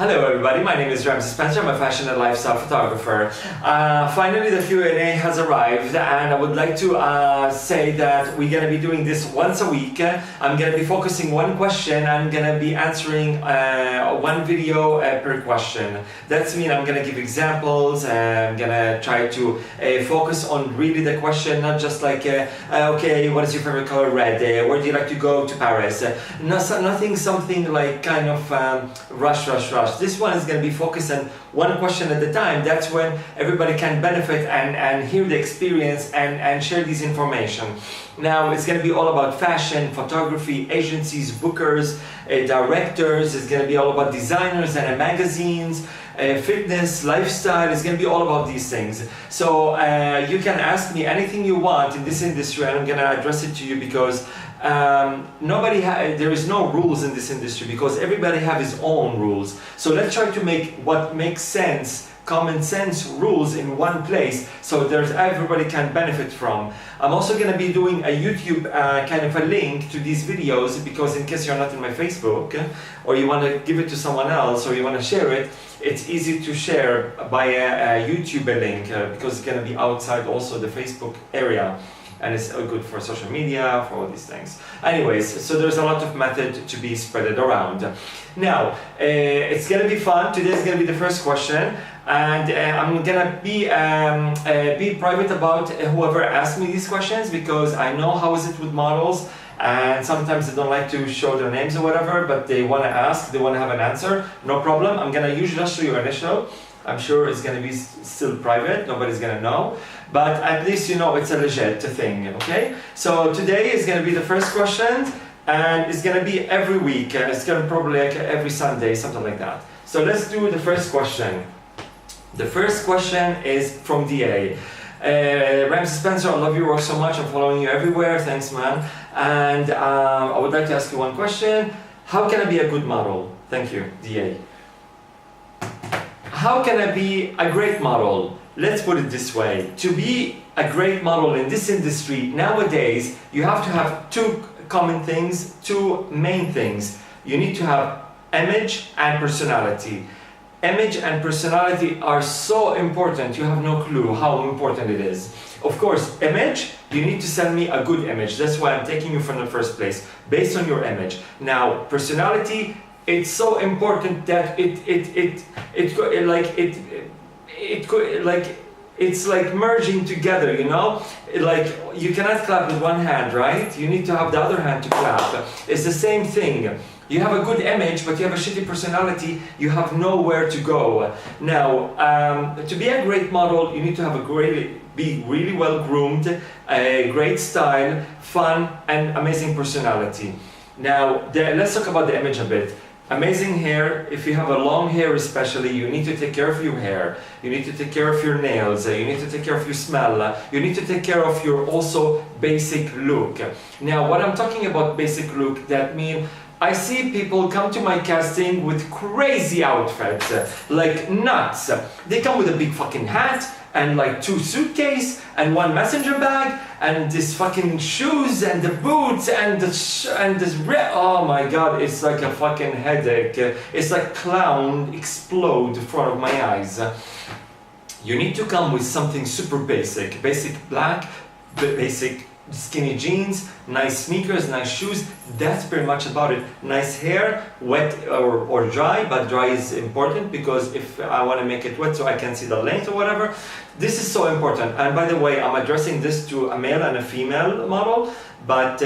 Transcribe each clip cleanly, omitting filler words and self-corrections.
Hello everybody, my name is Ramsey Spencer. I'm a fashion and lifestyle photographer. Finally the Q&A has arrived, and I would like to say that we're going to be doing this once a week. I'm going to be focusing one question. I'm going to be answering one video per question. That means I'm going to give examples. I'm going to try to focus on really the question, not just like, okay, what is your favorite color? Red. Where do you like to go to Paris? Nothing something like kind of rush. This one is going to be focused on one question at a time. That's when everybody can benefit and hear the experience and share this information. Now it's going to be all about fashion, photography, agencies, bookers, directors. It's going to be all about designers and magazines, fitness, lifestyle. It's going to be all about these things. So you can ask me anything you want in this industry, and I'm going to address it to you because there is no rules in this industry because everybody have his own rules. So let's try to make what makes sense, common sense rules in one place so everybody can benefit from. I'm also going to be doing a YouTube kind of a link to these videos because in case you're not in my Facebook or you want to give it to someone else or you want to share it, it's easy to share by a YouTube link because it's going to be outside also the Facebook area. And it's good for social media, for all these things. Anyways, so there's a lot of method to be spread around. Now, it's gonna be fun. Today's gonna be the first question, and I'm gonna be private about whoever asked me these questions because I know how is it with models, and sometimes they don't like to show their names or whatever, but they wanna ask, they wanna have an answer. No problem. I'm gonna just show you initial. I'm sure it's going to be still private, nobody's going to know, but at least you know it's a legit thing, okay? So today is going to be the first question, and it's going to be every week. It's going to probably like every Sunday, something like that. So let's do the first question. The first question is from DA. Ramsey Spencer, I love your work so much. I'm following you everywhere. Thanks, man. And I would like to ask you one question. How can I be a good model? Thank you, DA. How can I be a great model? Let's put it this way. To be a great model in this industry nowadays, you have to have two common things, two main things. You need to have image and personality. Image and personality are so important, you have no clue how important it is. Of course, image, you need to send me a good image. That's why I'm taking you from the first place, based on your image. Now, personality, it's so important that it's like merging together, you know? Like you cannot clap with one hand, right? You need to have the other hand to clap. It's the same thing. You have a good image, but you have a shitty personality, you have nowhere to go. Now, to be a great model, you need to have be really well groomed, a great style, fun, and amazing personality. Now, let's talk about the image a bit. Amazing hair. If you have a long hair especially, you need to take care of your hair. You need to take care of your nails. You need to take care of your smell. You need to take care of your also basic look. Now, what I'm talking about basic look, that means I see people come to my casting with crazy outfits, like nuts. They come with a big fucking hat and like 2 suitcases and 1 messenger bag and this fucking shoes and the boots and oh my god, it's like a fucking headache. It's like clown explode in front of my eyes. You need to come with something super basic black, basic skinny jeans, nice sneakers, nice shoes. That's pretty much about it. Nice hair, wet or dry, but dry is important because if I want to make it wet so I can see the length or whatever. This is so important. And by the way, I'm addressing this to a male and a female model, but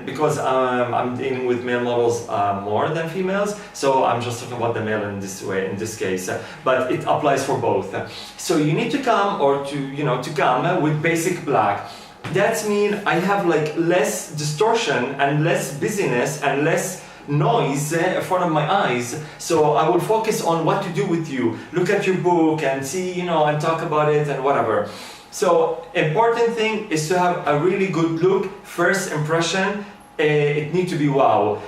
because I'm dealing with male models more than females, so I'm just talking about the male in this case. But it applies for both. So you need to come to come with basic black. That means I have like less distortion and less busyness and less noise in front of my eyes. So I will focus on what to do with you. Look at your book and see, and talk about it and whatever. So important thing is to have a really good look. First impression, it needs to be wow.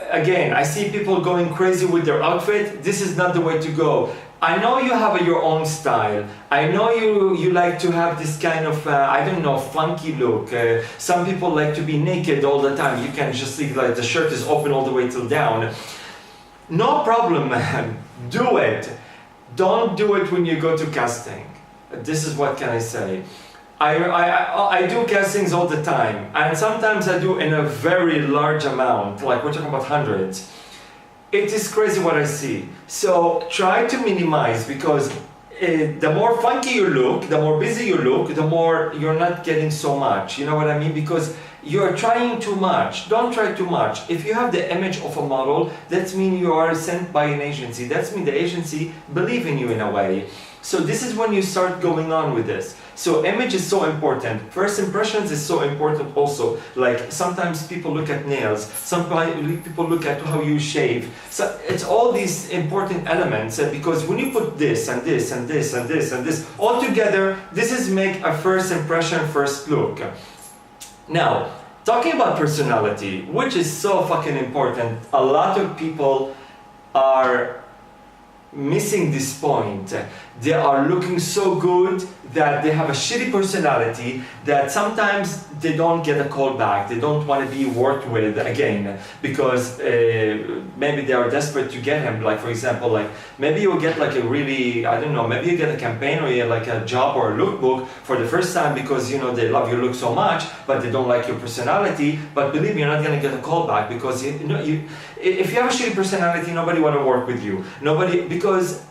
Again, I see people going crazy with their outfit. This is not the way to go. I know you have your own style. I know you like to have this kind of, funky look. Some people like to be naked all the time. You can just see like the shirt is open all the way till down. no problem, man. Do it. Don't do it when you go to casting. This is what can I say. I do castings all the time, and sometimes I do in a very large amount, like we're talking about hundreds. It is crazy what I see. So try to minimize, because the more funky you look, the more busy you look, the more you're not getting so much. You know what I mean? Because you're trying too much. Don't try too much. If you have the image of a model, that means you are sent by an agency. That means the agency believes in you in a way. So this is when you start going on with this. So image is so important. First impressions is so important also. Like sometimes people look at nails, sometimes people look at how you shave. So it's all these important elements, because when you put this and this and this and this and this all together, this is make a first impression, first look. Now, talking about personality, which is so fucking important, a lot of people are missing this point. They are looking so good that they have a shitty personality that sometimes they don't get a call back. They don't want to be worked with again because maybe they are desperate to get him. Like for example, like maybe you get like a really, I don't know, maybe you get a campaign or you get like a job or a lookbook for the first time because you know they love your look so much, but they don't like your personality. But believe me, you're not gonna get a call back because if you have a shitty personality, nobody want to work with you. Nobody, because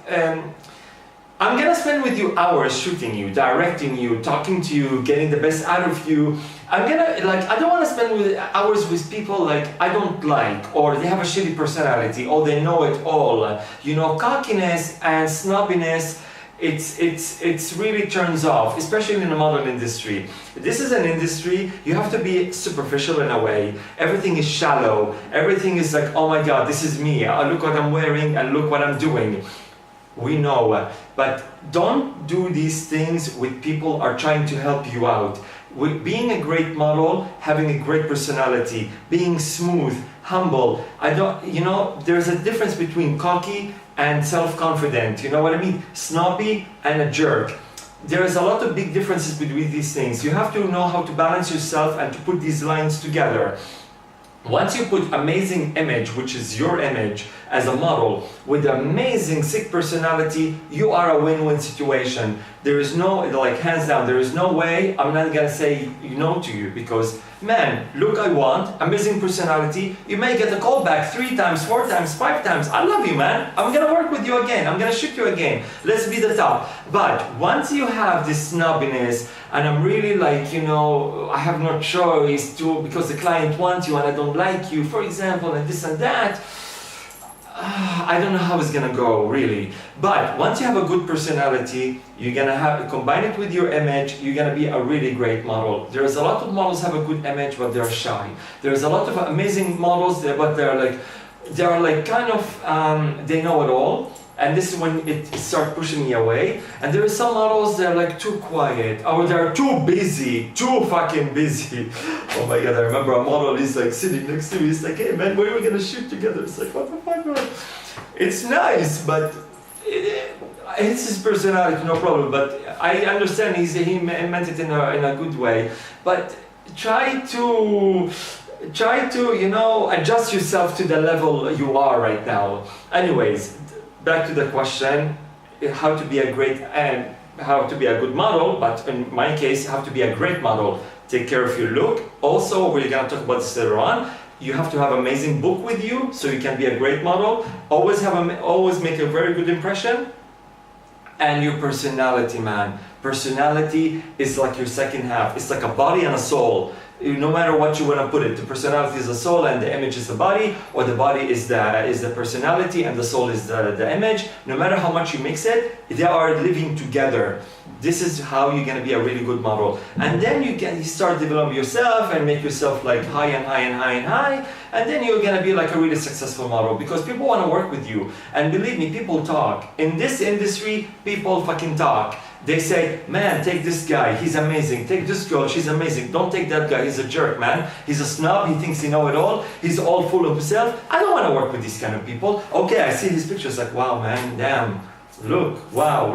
I'm gonna spend with you hours shooting you, directing you, talking to you, getting the best out of you. I don't want to spend hours with people like I don't like, or they have a shitty personality, or they know it all. You know, cockiness and snobbiness, it's really turns off, especially in the model industry. This is an industry, you have to be superficial in a way. Everything is shallow. Everything is like, oh my God, this is me. Look what I'm wearing and look what I'm doing. We know, but don't do these things with people are trying to help you out. With being a great model, having a great personality, being smooth, humble. There's a difference between cocky and self-confident. You know what I mean? Snobby and a jerk. There is a lot of big differences between these things. You have to know how to balance yourself and to put these lines together. Once you put amazing image, which is your image as a model, with amazing sick personality, you are a win-win situation. There is no, like hands down, there is no way I'm not gonna say no to you because, man, look I want, amazing personality, you may get a call back 3 times, 4 times, 5 times, I love you man, I'm gonna work with you again, I'm gonna shoot you again, let's be the top. But once you have this snobbiness, and I'm really like, I have no choice to, because the client wants you and I don't like you, for example, and this and that, I don't know how it's gonna go, really. But once you have a good personality, you're gonna combine it with your image, you're gonna be a really great model. There's a lot of models have a good image, but they're shy. There's a lot of amazing models, but they're like kind of, they know it all. And this is when it starts pushing me away. And there are some models that are like too quiet, or they're too busy, too fucking busy. Oh my God, I remember a model is like sitting next to me, he's like, hey man, where are we gonna shoot together? It's like, what the fuck, man? It's nice, but it's his personality, no problem. But I understand he meant it in a good way. But try to adjust yourself to the level you are right now. Anyways, back to the question, how to be a good model, but in my case, how to be a great model. Take care of your look. Also, we're gonna talk about this later on. You have to have an amazing book with you so you can be a great model. Always make a very good impression. And your personality, man. Personality is like your second half. It's like a body and a soul. No matter what you want to put it, the personality is the soul and the image is the body, or the body is the personality and the soul is the image. No matter how much you mix it, they are living together. This is how you're gonna be a really good model. And then you start developing yourself and make yourself like high and high and high and high, and then you're gonna be like a really successful model because people want to work with you. And believe me, people talk. In this industry, people fucking talk. They say, man, take this guy, he's amazing. Take this girl, she's amazing. Don't take that guy, he's a jerk, man. He's a snob, he thinks he knows it all. He's all full of himself. I don't want to work with these kind of people. Okay, I see his pictures like, wow, man, damn. Look, wow,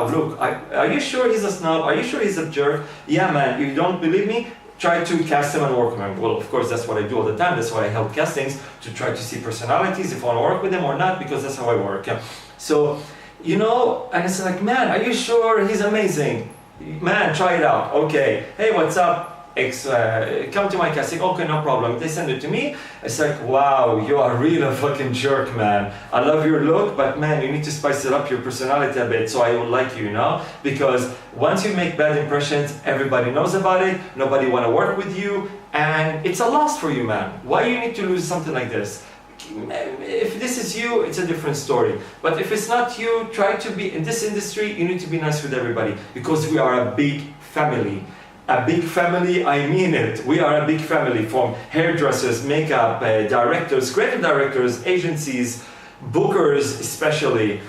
look. Are you sure he's a snob? Are you sure he's a jerk? Yeah, man, you don't believe me? try to cast them and work with them. Well, of course, that's what I do all the time. That's why I help castings, to try to see personalities, if I want to work with them or not, because that's how I work. So, you know, and it's like, man, are you sure? He's amazing. Man, try it out. Okay. Hey, what's up? Come to my casting. Okay, no problem. They send it to me. It's like, wow, you are really a fucking jerk, man. I love your look, but man, you need to spice it up, your personality a bit, so I will like you, you know? Because once you make bad impressions, everybody knows about it. Nobody want to work with you, and it's a loss for you, man. Why you need to lose something like this? If this is you, it's a different story. But if it's not you, try to be in this industry. You need to be nice with everybody, because we are a big family. A big family, I mean it. We are a big family, from hairdressers, makeup, directors, creative directors, agencies, bookers especially.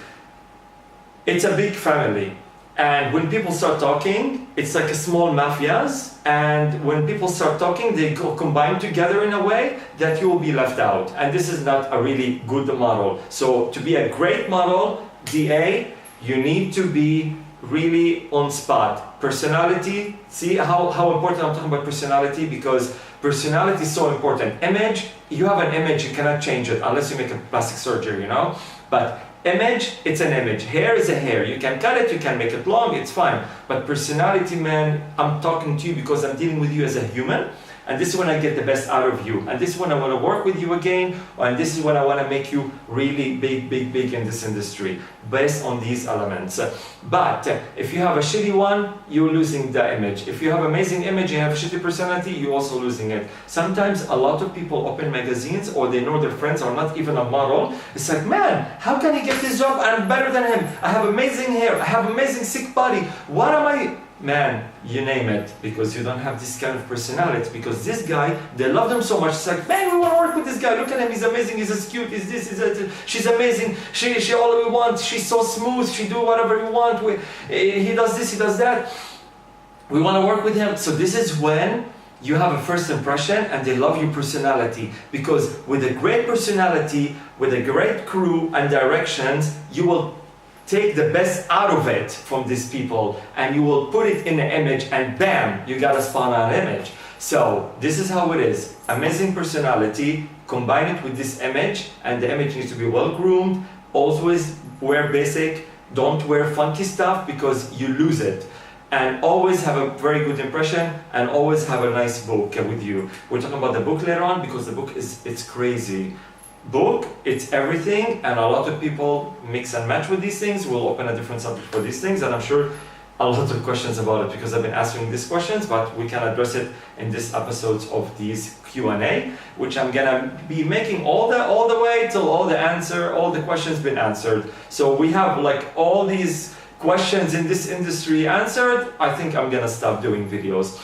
It's a big family. And when people start talking, it's like a small mafias. And when people start talking, they go combine together in a way that you will be left out. And this is not a really good model. So to be a great model, DA, you need to be really on spot. Personality, see how important I'm talking about personality, because personality is so important. Image, you have an image, you cannot change it unless you make a plastic surgery, you know? But image, it's an image. Hair is a hair. You can cut it, you can make it long, it's fine. But personality, man, I'm talking to you because I'm dealing with you as a human. And this is when I get the best out of you. And this is when I want to work with you again. And this is when I want to make you really big in this industry, based on these elements. But if you have a shitty one, you're losing the image. If you have amazing image, you have a shitty personality, you're also losing it. Sometimes a lot of people open magazines, or they know their friends are not even a model. It's like, man, how can he get this job? I'm better than him. I have amazing hair. I have amazing sick body. What am I? Man, you name it, because you don't have this kind of personality. Because this guy, they love them so much. It's like, man, we want to work with this guy. Look at him, he's amazing, he's as cute, he's this, he's that. She's amazing, she all we want. She's so smooth, she do whatever we want. He does this, he does that. We want to work with him. So this is when you have a first impression, and they love your personality. Because with a great personality, with a great crew and directions, you will take the best out of it from these people, and you will put it in an image, and bam, you got a spot on image. So this is how it is. Amazing personality, combine it with this image, and the image needs to be well groomed. Always wear basic, don't wear funky stuff, because you lose it. And always have a very good impression, and always have a nice book with you. We're talking about the book later on, because the book it's crazy. Book, it's everything, and a lot of people mix and match with these things. We'll open a different subject for these things, and I'm sure a lot of questions about it, because I've been answering these questions, but we can address it in this episodes of these Q&A, which I'm gonna be making all the way till all the questions been answered. So we have like all these questions in this industry answered. I think I'm gonna stop doing videos.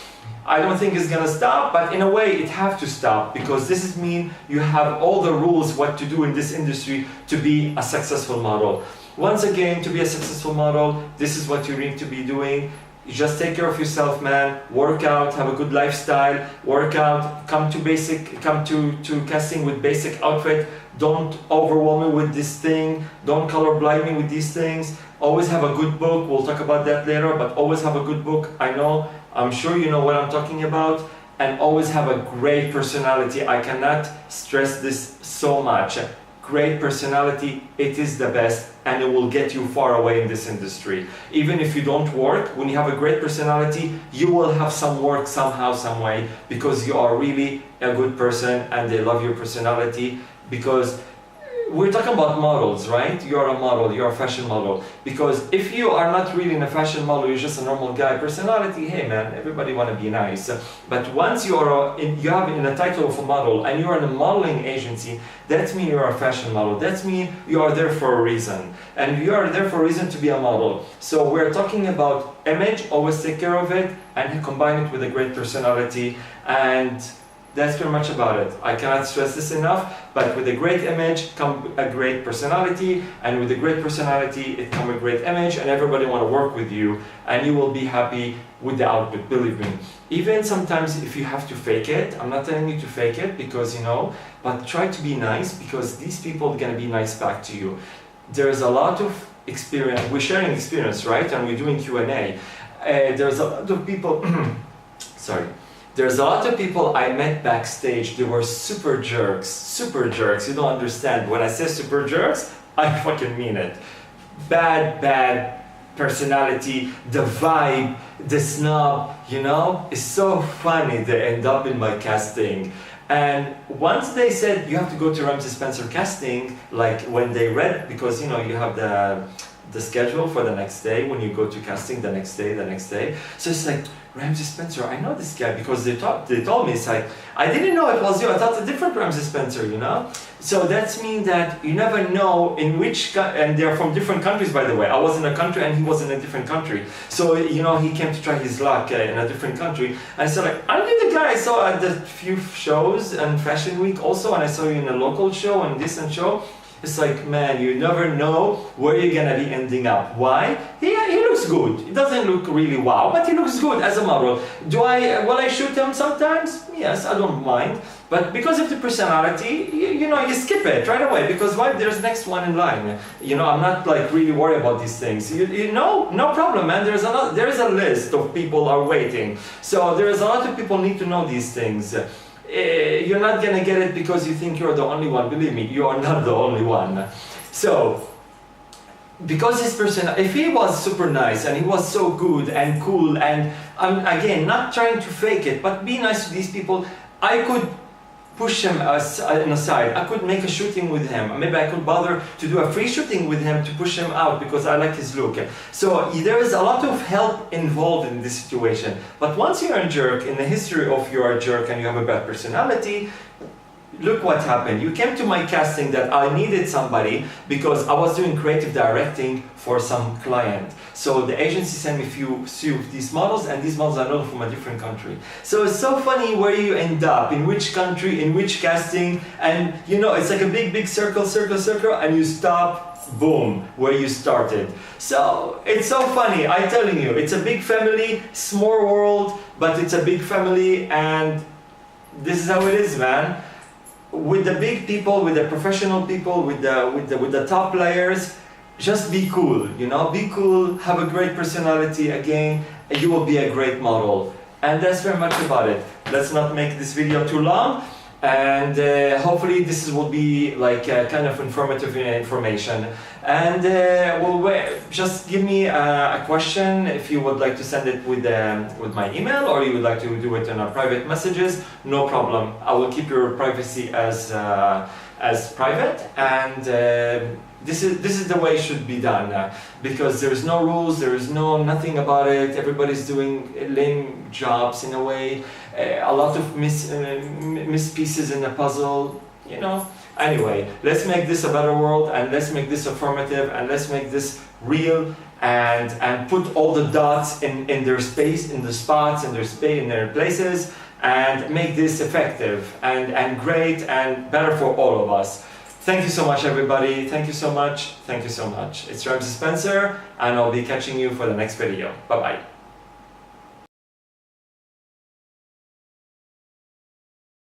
I don't think it's gonna stop, but in a way it have to stop, because this is mean you have all the rules what to do in this industry to be a successful model. Once again, to be a successful model, this is what you need to be doing. You just take care of yourself, man. Work out, have a good lifestyle, work out, come to casting with basic outfit. Don't overwhelm me with this thing. Don't color blind me with these things. Always have a good book. We'll talk about that later, but always have a good book. I'm sure you know what I'm talking about. And always have a great personality. I cannot stress this so much. Great personality, it is the best, and it will get you far away in this industry. Even if you don't work, when you have a great personality, you will have some work somehow, some way, because you are really a good person and they love your personality. Because we're talking about models, right? You're a model, you're a fashion model. Because if you are not really in a fashion model, you're just a normal guy personality, hey man, everybody want to be nice. But once you have in a title of a model and you're in a modeling agency, that means you're a fashion model. That means you are there for a reason. And you are there for a reason to be a model. So we're talking about image, always take care of it, and combine it with a great personality. And that's pretty much about it. I cannot stress this enough, but with a great image comes a great personality, and with a great personality it comes a great image, and everybody want to work with you, and you will be happy with the output, believe me. Even sometimes if you have to fake it, I'm not telling you to fake it, because but try to be nice, because these people are going to be nice back to you. There's a lot of experience, we're sharing experience, right? And we're doing Q&A. There's a lot of people, sorry. There's a lot of people I met backstage, they were super jerks, you don't understand. When I say super jerks, I fucking mean it. Bad personality, the vibe, the snob, you know? It's so funny they end up in my casting. And once they said, you have to go to Ramsey Spencer casting, like when they read, because you know, you have the schedule for the next day, when you go to casting the next day. So it's like, Ramsey Spencer, I know this guy, because they told me, it's like, I didn't know it was you, I thought a different Ramsey Spencer, you know? So that means that you never know in which, and they're from different countries, by the way. I was in a country and he was in a different country. So, you know, he came to try his luck in a different country. And so like, aren't you the guy I saw at the few shows and Fashion Week also, and I saw you in a local show and this and show? It's like, man, you never know where you're gonna be ending up. Why? He looks good. He doesn't look really wow, but he looks good as a model. Will I shoot him sometimes? Yes, I don't mind. But because of the personality, you know, you skip it right away, because why? There's next one in line. You know, I'm not like really worried about these things. You know, no problem, man. There is a list of people are waiting. So there is a lot of people need to know these things. You're not gonna get it because you think you're the only one. Believe me, you are not the only one. So, because his person, if he was super nice and he was so good and cool, and I'm again not trying to fake it, but be nice to these people, I could push him aside. I could make a shooting with him. Maybe I could bother to do a free shooting with him to push him out because I like his look. So there is a lot of help involved in this situation. But once you're a jerk, in the history of you're a jerk and you have a bad personality, look what happened. You came to my casting that I needed somebody because I was doing creative directing for some client. So the agency sent me few of these models, and these models are not from a different country. So it's so funny where you end up, in which country, in which casting, and you know, it's like a big circle, and you stop, boom, where you started. So it's so funny, I'm telling you, it's a big family, small world, but it's a big family, and this is how it is, man. With the big people, with the professional people, with the top players, just be cool, you know, be cool, have a great personality again, and you will be a great model. And that's very much about it. Let's not make this video too long, and hopefully this will be like kind of informative information. And just give me a question if you would like to send it with my email, or you would like to do it in our private messages. No problem. I will keep your privacy as private, and this is the way it should be done, because there is no rules, there is nothing about it. Everybody's doing lame jobs in a way, a lot of miss pieces in the puzzle, you know. Anyway, let's make this a better world, and let's make this informative, and let's make this real, and put all the dots in their space, in the spots, in their space, in their places, and make this effective and great and better for all of us. Thank you so much, everybody. Thank you so much. Thank you so much. It's Ramsey Spencer, and I'll be catching you for the next video. Bye-bye.